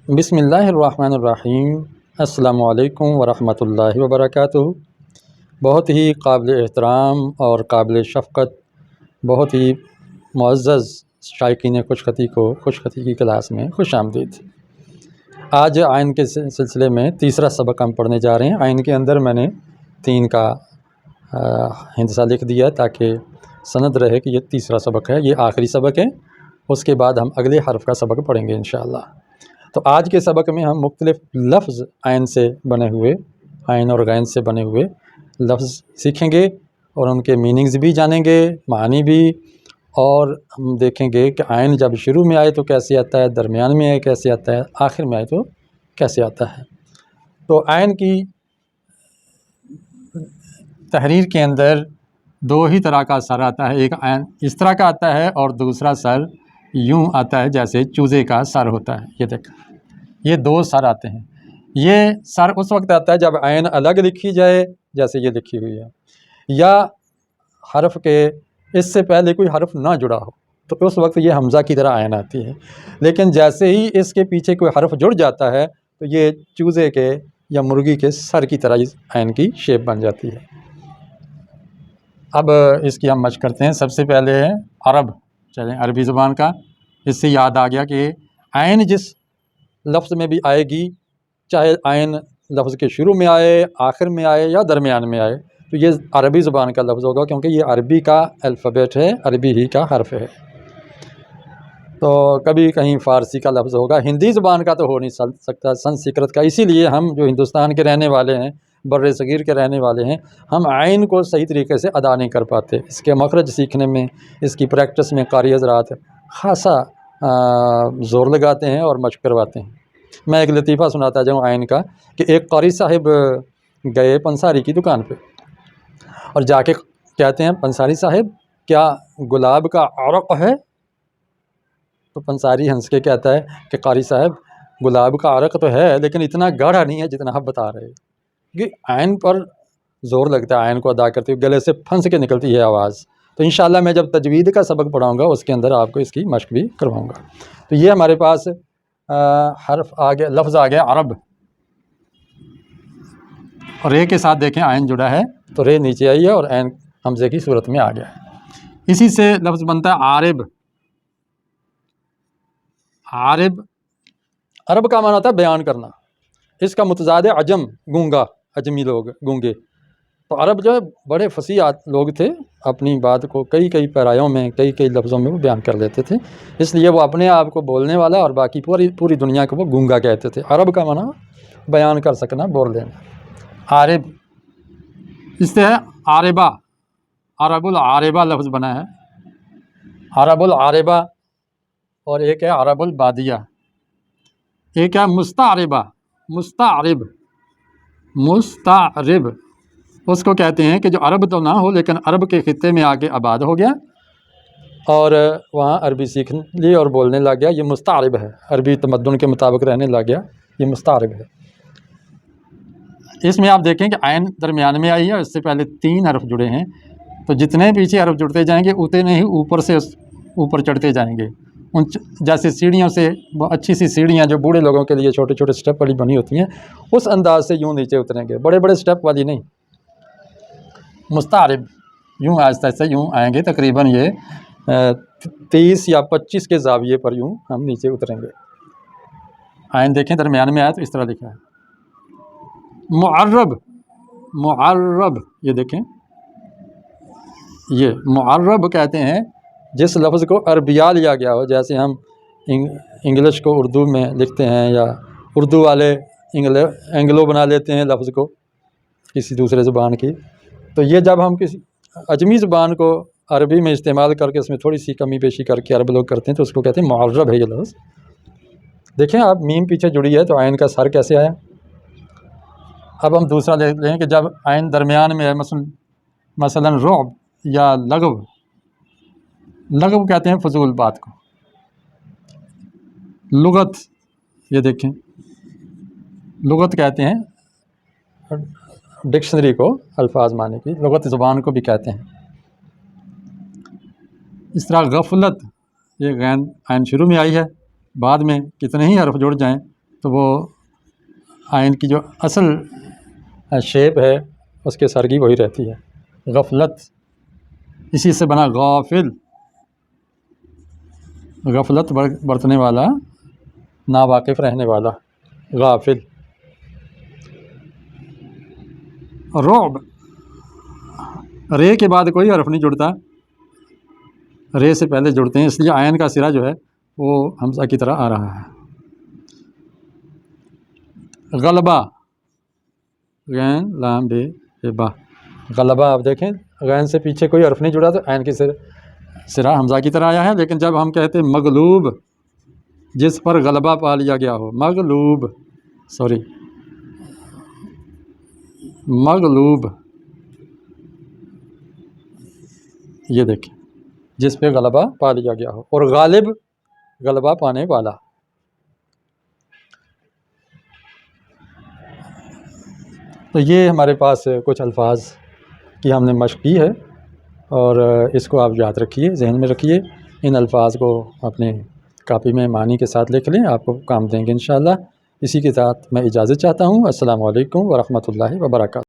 بسم اللہ الرحمن الرحیم۔ السلام علیکم ورحمۃ اللہ وبرکاتہ۔ بہت ہی قابل احترام اور قابل شفقت، بہت ہی معزز شائقین خوش خطی کی کلاس میں خوش آمدید۔ آج آئین کے سلسلے میں تیسرا سبق ہم پڑھنے جا رہے ہیں۔ آئین کے اندر میں نے 3 کا ہندسہ لکھ دیا تاکہ سند رہے کہ یہ تیسرا سبق ہے، یہ آخری سبق ہے۔ اس کے بعد ہم اگلے حرف کا سبق پڑھیں گے انشاءاللہ۔ تو آج کے سبق میں ہم مختلف لفظ آئین سے بنے ہوئے، آئین اور غین سے بنے ہوئے لفظ سیکھیں گے اور ان کے میننگز بھی جانیں گے، معنی بھی، اور ہم دیکھیں گے کہ آئین جب شروع میں آئے تو کیسے آتا ہے، درمیان میں آئے کیسے آتا ہے، آخر میں آئے تو کیسے آتا ہے۔ تو آئین کی تحریر کے اندر 2 ہی طرح کا سر آتا ہے، ایک آئین اس طرح کا آتا ہے اور دوسرا سر یوں آتا ہے جیسے چوزے کا سر ہوتا ہے۔ یہ دیکھ، یہ 2 سر آتے ہیں۔ یہ سر اس وقت آتا ہے جب عین الگ لکھی جائے، جیسے یہ لکھی ہوئی ہے، یا حرف کے اس سے پہلے کوئی حرف نہ جڑا ہو، تو اس وقت یہ حمزہ کی طرح عین آتی ہے۔ لیکن جیسے ہی اس کے پیچھے کوئی حرف جڑ جاتا ہے تو یہ چوزے کے یا مرغی کے سر کی طرح اس عین کی شیپ بن جاتی ہے۔ اب اس کی ہم مشق کرتے ہیں۔ سب سے پہلے ہے عرب، چلیں عربی زبان کا۔ اس سے یاد آ گیا کہ عین جس لفظ میں بھی آئے گی، چاہے عین لفظ کے شروع میں آئے، آخر میں آئے یا درمیان میں آئے، تو یہ عربی زبان کا لفظ ہوگا، کیونکہ یہ عربی کا الفابیٹ ہے، عربی ہی کا حرف ہے۔ تو کبھی کہیں فارسی کا لفظ ہوگا، ہندی زبان کا تو ہو نہیں سکتا، سنسکرت کا۔ اسی لیے ہم جو ہندوستان کے رہنے والے ہیں، بر صغیر کے رہنے والے ہیں، ہم عین کو صحیح طریقے سے ادا نہیں کر پاتے۔ اس کے مخرج سیکھنے میں، اس کی پریکٹس میں قاری حضرات خاصا زور لگاتے ہیں اور مشق کرواتے ہیں۔ میں ایک لطیفہ سناتا جاؤں عین کا، کہ ایک قاری صاحب گئے پنساری کی دکان پہ اور جا کے کہتے ہیں، پنساری صاحب کیا گلاب کا عرق ہے؟ تو پنساری ہنس کے کہتا ہے کہ قاری صاحب گلاب کا عرق تو ہے، لیکن اتنا گاڑھا نہیں ہے جتنا آپ بتا رہے ہیں۔ کیونکہ عین پر زور لگتا ہے، عین کو ادا کرتے ہوئے گلے سے پھنس کے نکلتی ہے آواز۔ تو انشاءاللہ میں جب تجوید کا سبق پڑھاؤں گا، اس کے اندر آپ کو اس کی مشق بھی کرواؤں گا۔ تو یہ ہمارے پاس حرف آ گیا، لفظ آ گیا عرب، اور رے کے ساتھ دیکھیں عین جڑا ہے تو رے نیچے آئی ہے اور عین حمزے کی صورت میں آ گیا ہے۔ اسی سے لفظ بنتا ہے عارب۔ عارب، عرب کا معنی ہوتا ہے بیان کرنا۔ اس کا متضاد ہے عجم، گونگا، عجمی لوگ گونگے۔ تو عرب جو ہے بڑے فصیح لوگ تھے، اپنی بات کو کئی پیرایوں میں، کئی لفظوں میں وہ بیان کر لیتے تھے، اس لیے وہ اپنے آپ کو بولنے والا اور باقی پوری دنیا کو وہ گونگا کہتے تھے۔ عرب کا معنی بیان کر سکنا، بول لینا۔ عارب، اس سے ہے عاربہ، عرب العاربہ لفظ بنا ہے، عرب العاربہ۔ اور ایک ہے عرب البادیہ، ایک ہے مستعربہ، مستعرب، مستعرب اس کو کہتے ہیں کہ جو عرب تو نہ ہو لیکن عرب کے خطے میں آ کے آباد ہو گیا اور وہاں عربی سیکھ لی اور بولنے لگ گیا، یہ مستعرب ہے، عربی تمدن کے مطابق رہنے لگ گیا، یہ مستعرب ہے۔ اس میں آپ دیکھیں کہ عین درمیان میں آئی ہے، اس سے پہلے 3 حرف جڑے ہیں، تو جتنے پیچھے حرف جڑتے جائیں گے اتنے ہی اوپر سے اوپر چڑھتے جائیں گے۔ جیسے سیڑھیوں سے، اچھی سی سیڑھیاں جو بوڑھے لوگوں کے لیے چھوٹے چھوٹے سٹیپ والی بنی ہوتی ہیں، اس انداز سے یوں نیچے اتریں گے، بڑے بڑے سٹیپ والی نہیں۔ مستعرب یوں آہستہ آہستہ یوں آئیں گے، تقریباً یہ 30 یا 25 کے زاویے پر یوں ہم نیچے اتریں گے۔ عین دیکھیں درمیان میں آیا تو اس طرح لکھا ہے۔ معرب، معرب، یہ دیکھیں، یہ معرب کہتے ہیں جس لفظ کو عربیہ لیا گیا ہو، جیسے ہم انگلش کو اردو میں لکھتے ہیں، یا اردو والے اینگلو بنا لیتے ہیں لفظ کو کسی دوسرے زبان کی۔ تو یہ جب ہم کسی عجمی زبان کو عربی میں استعمال کر کے اس میں تھوڑی سی کمی بیشی کر کے عرب لوگ کرتے ہیں تو اس کو کہتے ہیں معرب ہے یہ لفظ۔ دیکھیں آپ میم پیچھے جڑی ہے تو عین کا سر کیسے آیا۔ اب ہم دوسرا دیکھ لیں کہ جب عین درمیان میں ہے، مثلا رعب یا لغو، لغو کہتے ہیں فضول بات کو۔ لغت، یہ دیکھیں لغت کہتے ہیں ڈکشنری کو، الفاظ معنی کی، لغت زبان کو بھی کہتے ہیں۔ اس طرح غفلت، یہ عین شروع میں آئی ہے، بعد میں کتنے ہی حرف جڑ جائیں تو وہ عین کی جو اصل شیپ ہے اس کے سر کی وہی رہتی ہے۔ غفلت اسی سے بنا غافل، غفلت برتنے والا، ناواقف رہنے والا، غافل۔ رعب، رے کے بعد کوئی حرف نہیں جڑتا، رے سے پہلے جڑتے ہیں، اس لیے عین کا سرا جو ہے وہ حمزہ کی طرح آ رہا ہے۔ غلبہ، غین لام بے با، غلبہ۔ آپ دیکھیں غین سے پیچھے کوئی حرف نہیں جڑا تو عین کی سرا حمزہ کی طرح آیا ہے، لیکن جب ہم کہتے ہیں مغلوب، جس پر غلبہ پا لیا گیا ہو، مغلوب، مغلوب، یہ دیکھیں جس پہ غلبہ پا لیا گیا ہو، اور غالب غلبہ پانے والا۔ تو یہ ہمارے پاس کچھ الفاظ کی ہم نے مشق کی ہے، اور اس کو آپ یاد رکھیے، ذہن میں رکھیے، ان الفاظ کو اپنے کاپی میں معنی کے ساتھ لکھ لیں، آپ کو کام دیں گے انشاءاللہ۔ اسی کے ساتھ میں اجازت چاہتا ہوں۔ السلام علیکم ورحمۃ اللہ وبرکاتہ۔